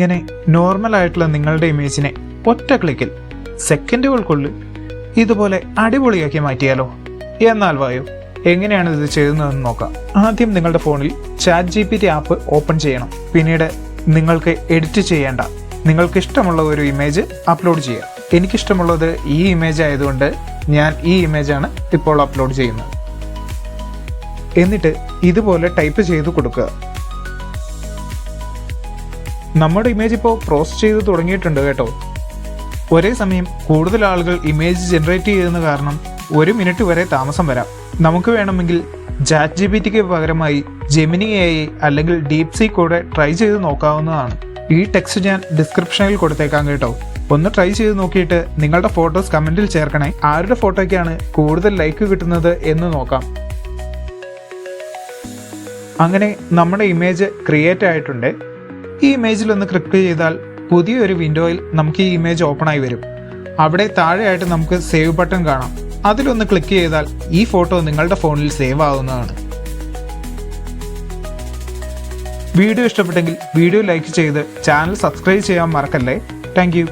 ഇങ്ങനെ നോർമൽ ആയിട്ടുള്ള നിങ്ങളുടെ ഇമേജിനെ ഒറ്റ ക്ലിക്കിൽ സെക്കൻഡുകൾക്കുള്ളിൽ ഇതുപോലെ അടിപൊളിയാക്കി മാറ്റിയാലോ? എന്നാൽ വായോ, എങ്ങനെയാണ് ഇത് ചെയ്യുന്നതെന്ന് നോക്കാം. ആദ്യം നിങ്ങളുടെ ഫോണിൽ ChatGPT ആപ്പ് ഓപ്പൺ ചെയ്യണം. പിന്നീട് നിങ്ങൾക്ക് എഡിറ്റ് ചെയ്യേണ്ട നിങ്ങൾക്ക് ഇഷ്ടമുള്ള ഒരു ഇമേജ് അപ്ലോഡ് ചെയ്യാം. എനിക്കിഷ്ടമുള്ളത് ഈ ഇമേജ് ആയതുകൊണ്ട് ഞാൻ ഈ ഇമേജാണ് ഇപ്പോൾ അപ്ലോഡ് ചെയ്യുന്നത്. എന്നിട്ട് ഇതുപോലെ ടൈപ്പ് ചെയ്ത് കൊടുക്കുക. നമ്മുടെ ഇമേജ് ഇപ്പോൾ പ്രോസസ് ചെയ്ത് തുടങ്ങിയിട്ടുണ്ട് കേട്ടോ. ഒരേ സമയം കൂടുതൽ ആളുകൾ ഇമേജ് ജനറേറ്റ് ചെയ്യുന്ന കാരണം 1 മിനിറ്റ് വരെ താമസം വരാം. നമുക്ക് വേണമെങ്കിൽ ChatGPTക്ക് പകരമായി ജെമിനി AI അല്ലെങ്കിൽ DeepSeek കൂടെ ട്രൈ ചെയ്ത് നോക്കാവുന്നതാണ്. ഈ ടെക്സ്റ്റ് ഞാൻ ഡിസ്ക്രിപ്ഷനിൽ കൊടുത്തേക്കാം കേട്ടോ. ഒന്ന് ട്രൈ ചെയ്ത് നോക്കിയിട്ട് നിങ്ങളുടെ ഫോട്ടോസ് കമന്റിൽ ചേർക്കണേ. ആരുടെ ഫോട്ടോയ്ക്കാണ് കൂടുതൽ ലൈക്ക് കിട്ടുന്നത് എന്ന് നോക്കാം. അങ്ങനെ നമ്മുടെ ഇമേജ് ക്രിയേറ്റ് ആയിട്ടുണ്ട്. ഈ ഇമേജിൽ ഒന്ന് ക്ലിക്ക് ചെയ്താൽ പുതിയൊരു വിൻഡോയിൽ നമുക്ക് ഈ ഇമേജ് ഓപ്പൺ ആയി വരും. അവിടെ താഴെയായിട്ട് നമുക്ക് സേവ് ബട്ടൺ കാണാം. അതിലൊന്ന് ക്ലിക്ക് ചെയ്താൽ ഈ ഫോട്ടോ നിങ്ങളുടെ ഫോണിൽ സേവ് ആവുന്നതാണ്. വീഡിയോ ഇഷ്ടപ്പെട്ടെങ്കിൽ വീഡിയോ ലൈക്ക് ചെയ്ത് ചാനൽ സബ്സ്ക്രൈബ് ചെയ്യാൻ മറക്കല്ലേ. Thank you.